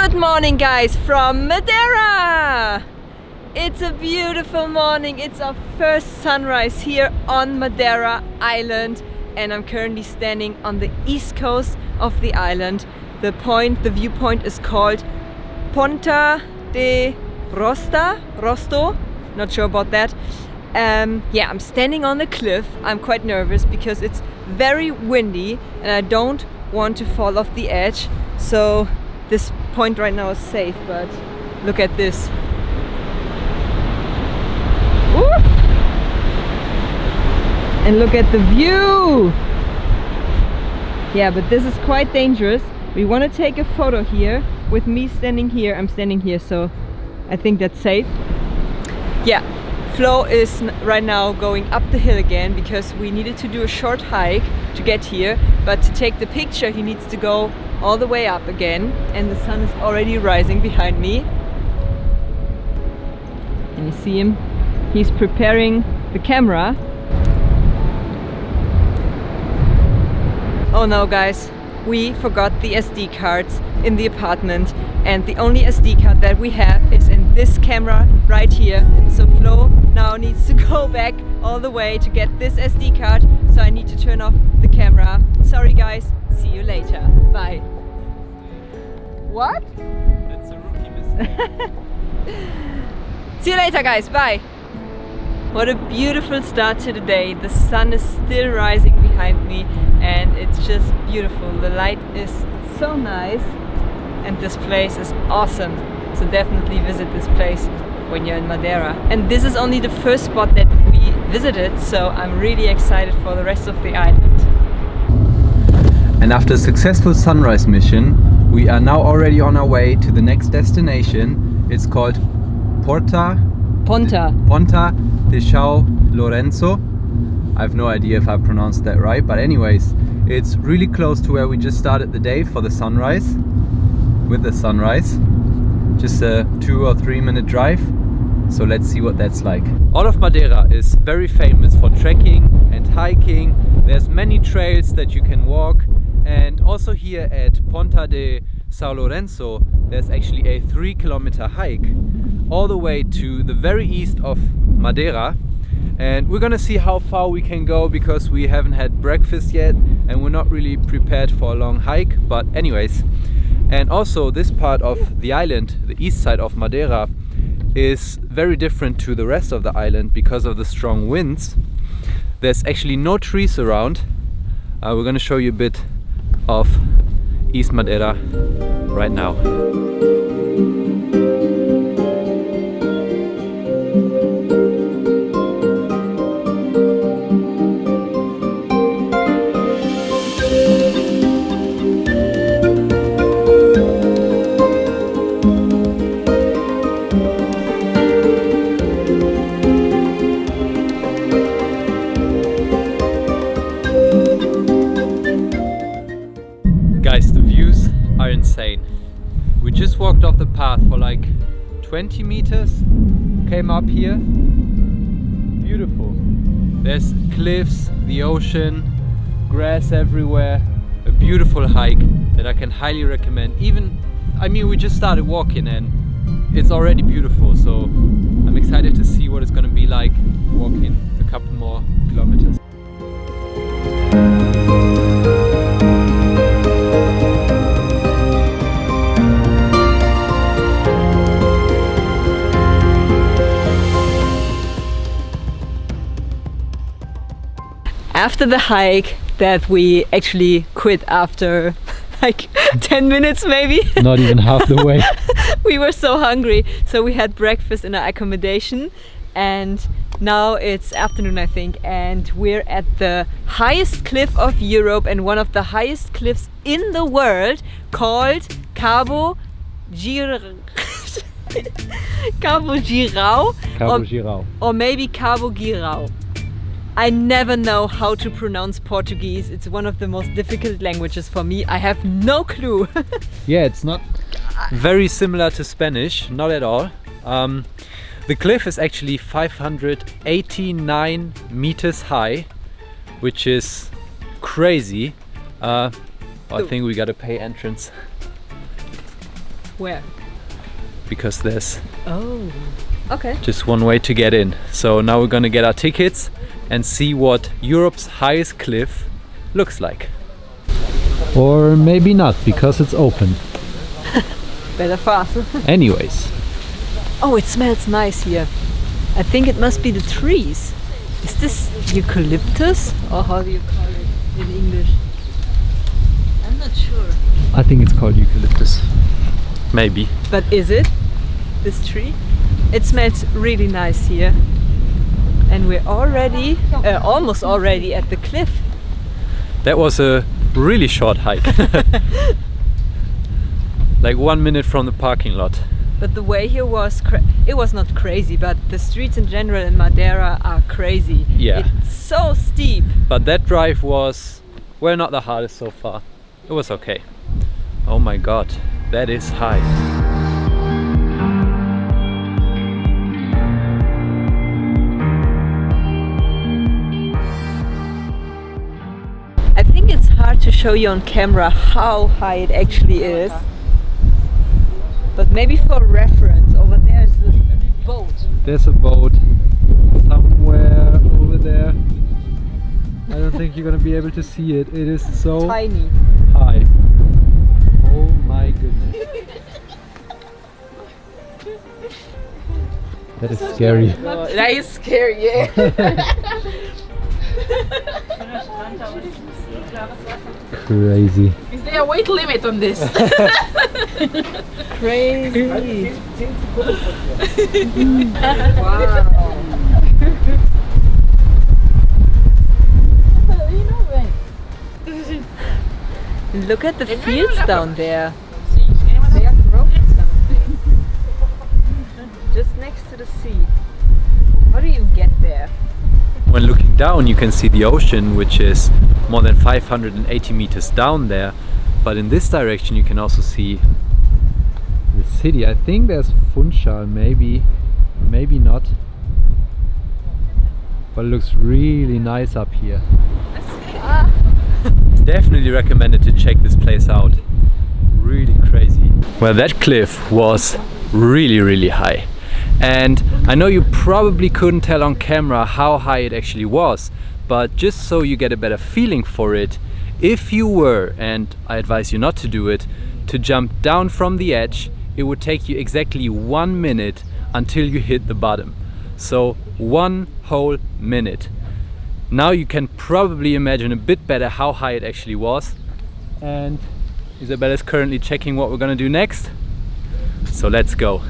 Good morning guys from Madeira! It's a beautiful morning. It's our first sunrise here on Madeira Island and I'm currently standing on the east coast of the island. The viewpoint is called Ponta de Rosto, not sure about that. Yeah, I'm standing on the cliff. I'm quite nervous because it's very windy and I don't want to fall off the edge. So this point right now is safe, but look at this. Woo! And look at the view! Yeah, but this is quite dangerous. We want to take a photo here with me standing here. I'm standing here, so I think that's safe. Yeah, Flo is right now going up the hill again because we needed to do a short hike to get here, but to take the picture he needs to go all the way up again, and the sun is already rising behind me. And you see him? He's preparing the camera. Oh no guys, we forgot the SD cards in the apartment and the only SD card that we have is in this camera right here. So Flo now needs to go back all the way to get this SD card, so I need to turn off the camera. Sorry guys, see you later. Bye. What? That's a rookie mistake. See you later guys, bye. What a beautiful start to the day. The sun is still rising behind me and it's just beautiful. The light is so nice and this place is awesome. So definitely visit this place when you're in Madeira. And this is only the first spot that we visited, so I'm really excited for the rest of the island. And after a successful sunrise mission, we are now already on our way to the next destination. It's called Ponta de São Lourenço. I have no idea if I pronounced that right, but anyways, it's really close to where we just started the day for the sunrise, with the sunrise. Just a 2 or 3 minute drive, so let's see what that's like. All of Madeira is very famous for trekking and hiking. There's many trails that you can walk, and also here at Ponta de São Lourenço there's actually a 3-kilometer hike all the way to the very east of Madeira, and we're gonna see how far we can go because we haven't had breakfast yet and we're not really prepared for a long hike. But anyways, and also this part of the island, the east side of Madeira, is very different to the rest of the island because of the strong winds. There's actually no trees around. We're gonna show you a bit of East Madeira right now. Guys, the views are insane. We just walked off the path for like 20 meters, came up here. Beautiful. There's cliffs, the ocean, grass everywhere. A beautiful hike that I can highly recommend. I mean, we just started walking and it's already beautiful, so I'm excited to see what it's gonna be like walking a couple more kilometers. After the hike that we actually quit after like 10 minutes maybe. Not even half the way. We were so hungry, so we had breakfast in our accommodation and now it's afternoon I think, and we're at the highest cliff of Europe and one of the highest cliffs in the world called Cabo Girau. Or maybe Cabo Girau. I never know how to pronounce Portuguese. It's one of the most difficult languages for me. I have no clue. Yeah, it's not very similar to Spanish, not at all. The cliff is actually 589 meters high, which is crazy. I think we gotta pay entrance. Where? because there's Oh, okay. just one way to get in. So now we're gonna get our tickets and see what Europe's highest cliff looks like. Or maybe not, because it's open. Better fast. Anyways, Oh, it smells nice here. I think it must be the trees. Is this eucalyptus? Or how do you call it in English? I'm not sure. I think it's called eucalyptus. Maybe. But is it this tree? It smells really nice here. And we're already, almost already at the cliff. That was a really short hike. Like 1 minute from the parking lot. But the way here was, it was not crazy, but the streets in general in Madeira are crazy. Yeah. It's so steep. But that drive was, well, not the hardest so far. It was okay. Oh my god, that is high. I think it's hard to show you on camera how high it actually is. But maybe for reference, over there is this boat. There's a boat somewhere over there. I don't think you're gonna be able to see it. It is so Tiny. high. Oh my goodness. That is scary. That is scary, yeah. Crazy. Is there a weight limit on this? Crazy. Look at the fields down there. They are groves down there. Just next to the sea. How do you get there? When looking down, you can see the ocean, which is more than 580 meters down there. But in this direction, you can also see the city. I think there's Funchal, maybe not. But it looks really nice up here. Definitely recommended to check this place out. Really crazy. Well, that cliff was really high. And I know you probably couldn't tell on camera how high it actually was, but just so you get a better feeling for it, if you were, and I advise you not to do it, to jump down from the edge, it would take you exactly 1 minute until you hit the bottom. So 1 whole minute. Now you can probably imagine a bit better how high it actually was. And Isabella is currently checking what we're gonna do next. So let's go.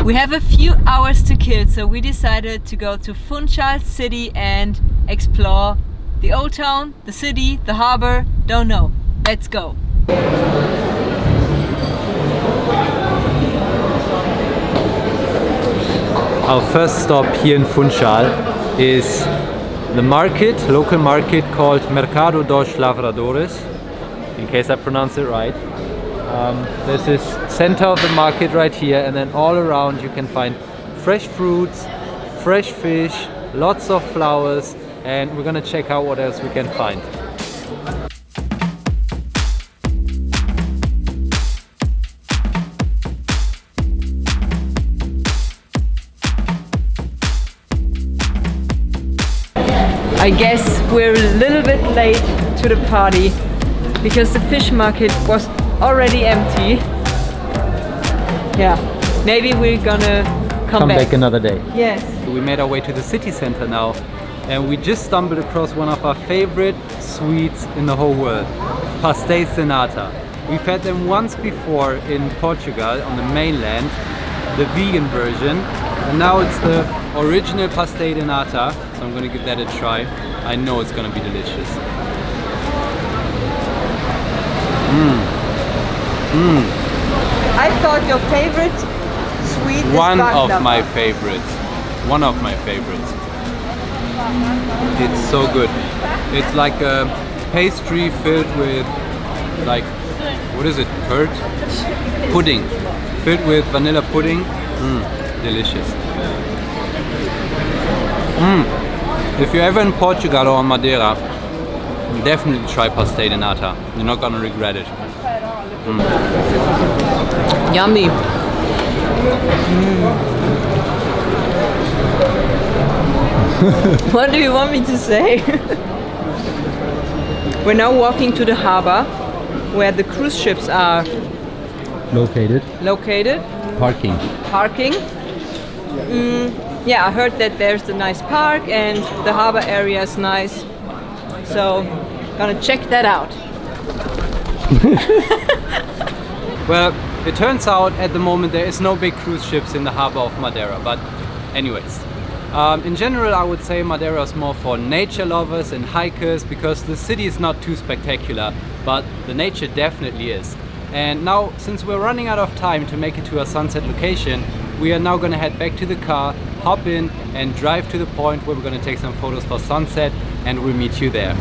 We have a few hours to kill, so we decided to go to Funchal city and explore the old town, the city, the harbor, don't know. Let's go. Our first stop here in Funchal is the market, local market called Mercado dos Lavradores, in case I pronounce it right. There's this center of the market right here, and then all around you can find fresh fruits, fresh fish, lots of flowers, and we're gonna check out what else we can find. I guess we're a little bit late to the party because the fish market was already empty. Yeah, maybe we're gonna come back another day. Yes. So we made our way to the city center now, and we just stumbled across one of our favorite sweets in the whole world, pastéis de nata. We've had them once before in Portugal on the mainland, the vegan version, and now it's the original pastéis de nata, so I'm gonna give that a try. I know it's gonna be delicious. I thought your favorite sweet is One of baklava. my favorites. One of my favorites. It's so good. It's like a pastry filled with, like, what is it? Curd? Pudding. Filled with vanilla pudding. Delicious. If you're ever in Portugal or on Madeira, definitely try pastéis de nata. You're not gonna regret it. Yummy. What do you want me to say? We're now walking to the harbor where the cruise ships are Located. Parking. Yeah, I heard that there's a nice park and the harbor area is nice. So, gonna check that out. Well, it turns out at the moment there is no big cruise ships in the harbor of Madeira, but anyways. In general, I would say Madeira is more for nature lovers and hikers because the city is not too spectacular, but the nature definitely is. And now, since we're running out of time to make it to our sunset location, we are now gonna head back to the car, hop in and drive to the point where we're gonna take some photos for sunset, and we'll meet you there.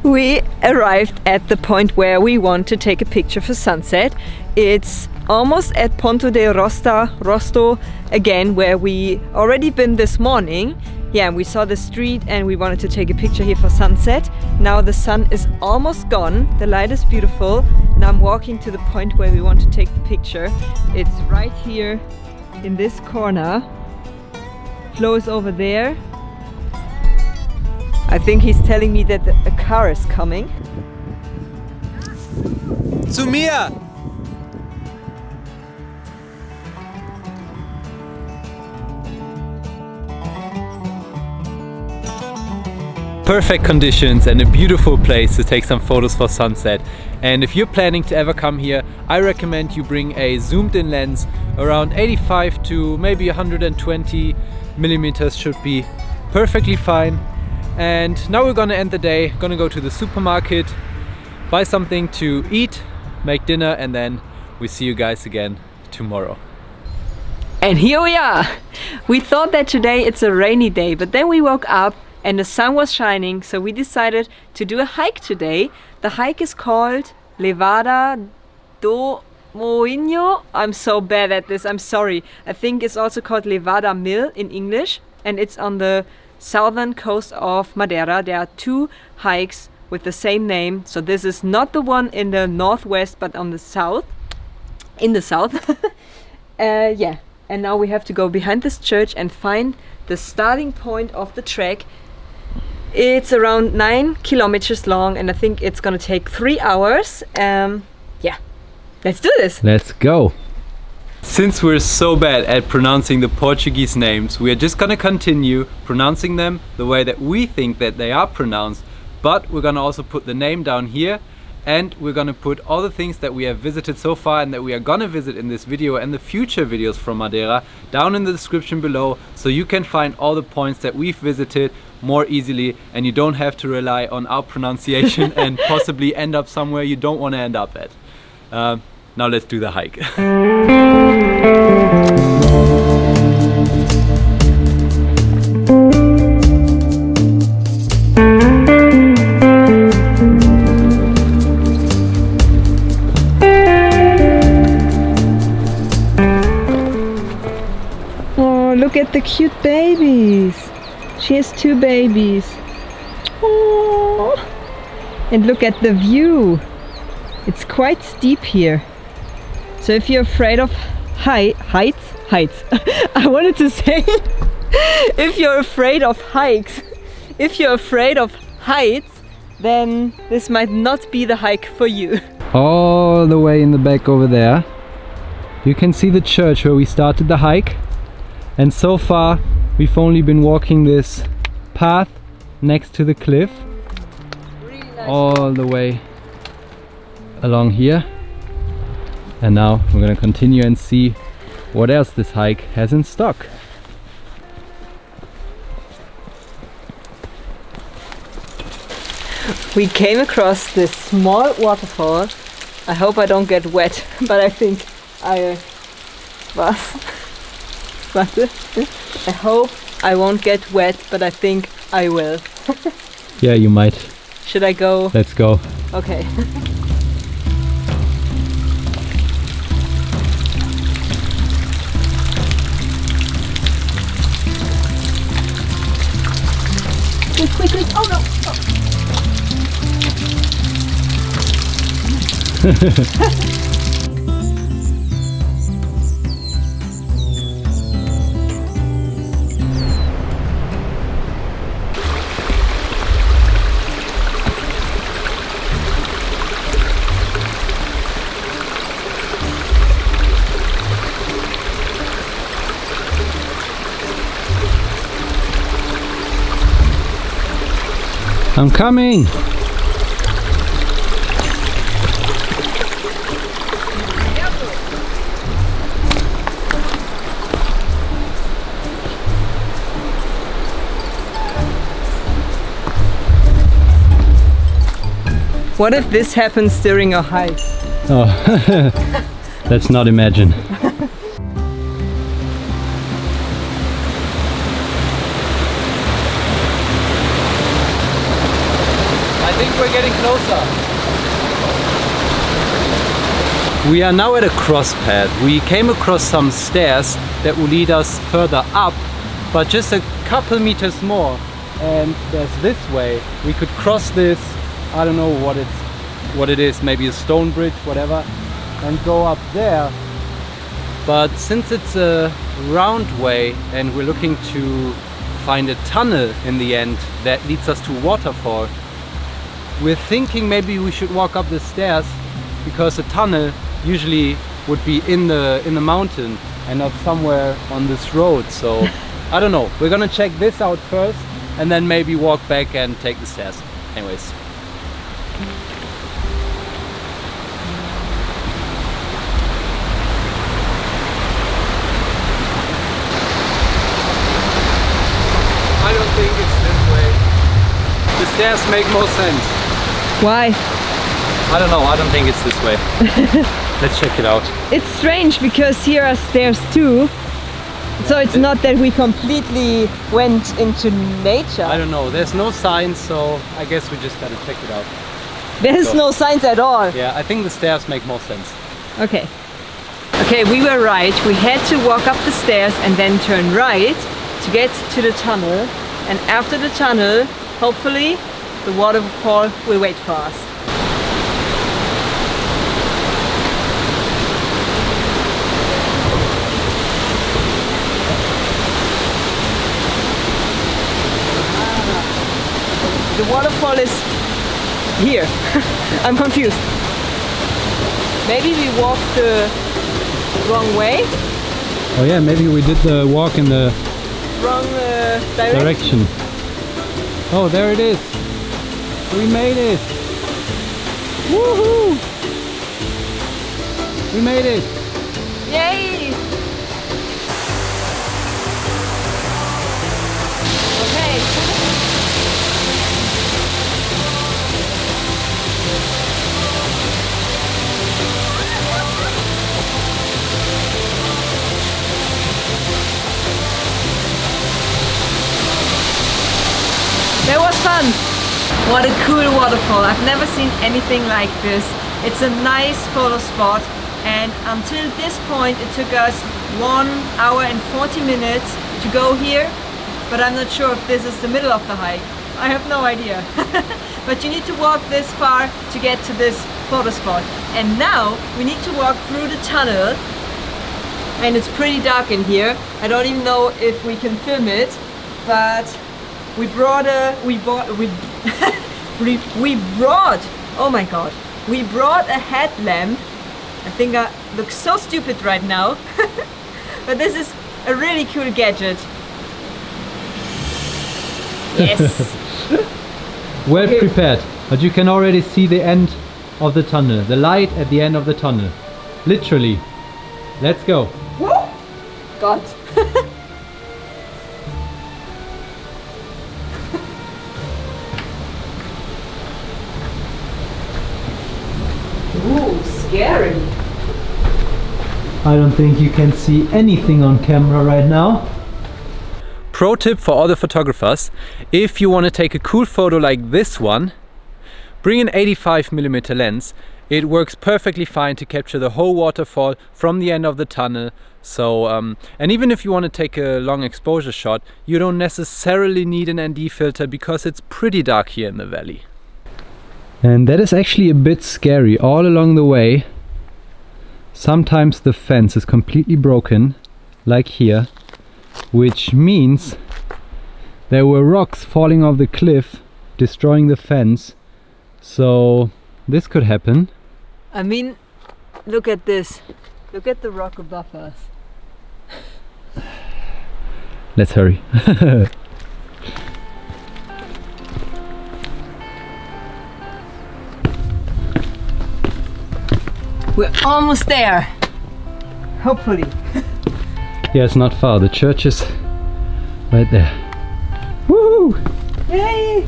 We arrived at the point where we want to take a picture for sunset. It's almost at Ponto de Rosto again, where we already been this morning. Yeah, we saw the street and we wanted to take a picture here for sunset. Now the sun is almost gone, the light is beautiful, and I'm walking to the point where we want to take the picture. It's right here in this corner. Flo is over there. I think he's telling me that a car is coming. Zu mir! Perfect conditions and a beautiful place to take some photos for sunset. And if you're planning to ever come here, I recommend you bring a zoomed in lens. Around 85 to maybe 120 millimeters should be perfectly fine. And now we're gonna end the day, gonna go to the supermarket, buy something to eat, make dinner, and then we see you guys again tomorrow. And here we are! We thought that today it's a rainy day, but then we woke up and the sun was shining, so we decided to do a hike today. The hike is called Levada do Moinho. I'm so bad at this, I'm sorry. I think it's also called Levada Mill in English, and it's on the southern coast of Madeira. There are two hikes with the same name, so this is not the one in the northwest but on the south, in the south. Yeah, and now we have to go behind this church and find the starting point of the trek. It's around 9 kilometers long and I think it's gonna take 3 hours. Yeah, let's do this. Let's go. Since we're so bad at pronouncing the Portuguese names, we are just gonna continue pronouncing them the way that we think that they are pronounced, but we're gonna also put the name down here, and we're gonna put all the things that we have visited so far and that we are gonna visit in this video and the future videos from Madeira down in the description below, so you can find all the points that we've visited more easily and you don't have to rely on our pronunciation and possibly end up somewhere you don't want to end up at. Now let's do the hike. Oh, look at the cute babies. She has 2 babies. Oh. And look at the view. It's quite steep here. So if you're afraid of heights. I wanted to say if you're afraid of hikes, if you're afraid of heights, then this might not be the hike for you. All the way in the back over there, you can see the church where we started the hike. And so far we've only been walking this path next to the cliff, Really nice. all the way along here. And now we're gonna continue and see what else this hike has in stock. We came across this small waterfall. I hope I don't get wet, but I think I I hope I won't get wet, but I think I will. Yeah, you might. Should I go? Let's go. Okay. Quick, quick, quick. Oh no! Oh. I'm coming! What if this happens during a hike? Oh, let's not imagine. I think we're getting closer. We are now at a cross path. We came across some stairs that will lead us further up, but just a couple meters more and there's this way. We could cross this, I don't know what it is, maybe a stone bridge, whatever, and go up there. But since it's a round way and we're looking to find a tunnel in the end that leads us to a waterfall, we're thinking maybe we should walk up the stairs, because a tunnel usually would be in the mountain and not somewhere on this road. So I don't know, we're gonna check this out first and then maybe walk back and take the stairs. Anyways. I don't think it's this way. The stairs make more sense. Why? I don't know, I don't think it's this way. Let's check it out. It's strange because here are stairs too. So it's not that we completely went into nature. I don't know, there's no signs, so I guess we just gotta check it out. There's no signs at all. Yeah, I think the stairs make more sense. Okay. Okay, we were right. We had to walk up the stairs and then turn right to get to the tunnel. And after the tunnel, hopefully, the waterfall will wait for us. The waterfall is here. I'm confused. Maybe we walked the wrong way? Oh yeah, maybe we did the walk in the Wrong direction. Oh, there it is. We made it. Woohoo! We made it. Yay! Okay. That was fun! What a cool waterfall. I've never seen anything like this. It's a nice photo spot, and until this point it took us 1 hour and 40 minutes to go here, but I'm not sure if this is the middle of the hike. I have no idea. But you need to walk this far to get to this photo spot. And now we need to walk through the tunnel, and it's pretty dark in here. I don't even know if we can film it, but we brought a headlamp. I think I look so stupid right now. But this is a really cool gadget. Yes. Well prepared, but you can already see the end of the tunnel, the light at the end of the tunnel. Literally. Let's go. Woo! God. Ooh, scary. I don't think you can see anything on camera right now. Pro tip for all the photographers: if you want to take a cool photo like this one, bring an 85mm lens. It works perfectly fine to capture the whole waterfall from the end of the tunnel. So, and even if you want to take a long exposure shot, you don't necessarily need an ND filter because it's pretty dark here in the valley. And that is actually a bit scary. All along the way, sometimes the fence is completely broken, like here, which means there were rocks falling off the cliff, destroying the fence. So this could happen. I mean, look at this. Look at the rock above us. Let's hurry. We're almost there. Hopefully. Yeah, it's not far. The church is right there. Woo! Yay!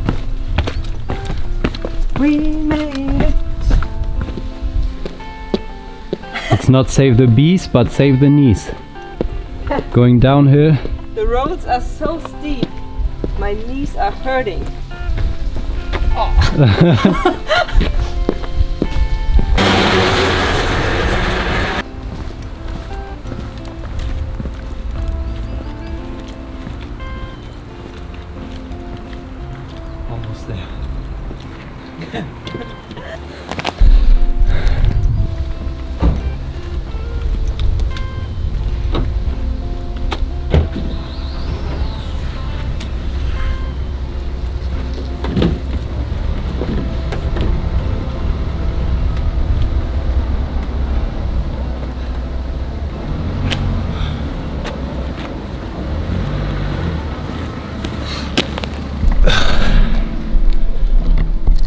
We made it. It's not save the bees, but save the knees. Going downhill. The roads are so steep. My knees are hurting. Almost there.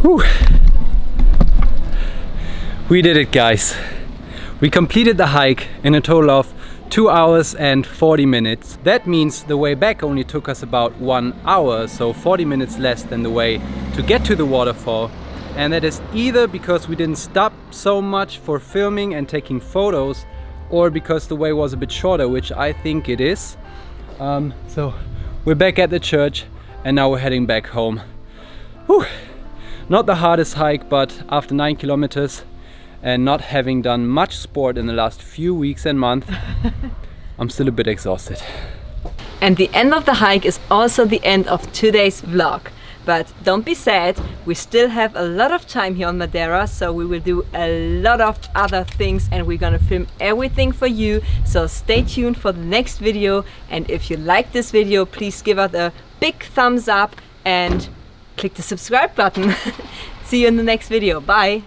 Whew. We did it, guys. We completed the hike in a total of 2 hours and 40 minutes. That means the way back only took us about 1 hour, so 40 minutes less than the way to get to the waterfall. And that is either because we didn't stop so much for filming and taking photos, or because the way was a bit shorter, which I think it is. So we're back at the church and now we're heading back home. Whew. Not the hardest hike, but after 9 kilometers and not having done much sport in the last few weeks and months, I'm still a bit exhausted. And the end of the hike is also the end of today's vlog. But don't be sad, we still have a lot of time here on Madeira, so we will do a lot of other things and we're gonna film everything for you. So stay tuned for the next video, and if you like this video, please give it a big thumbs up and click the subscribe button. See you in the next video. Bye!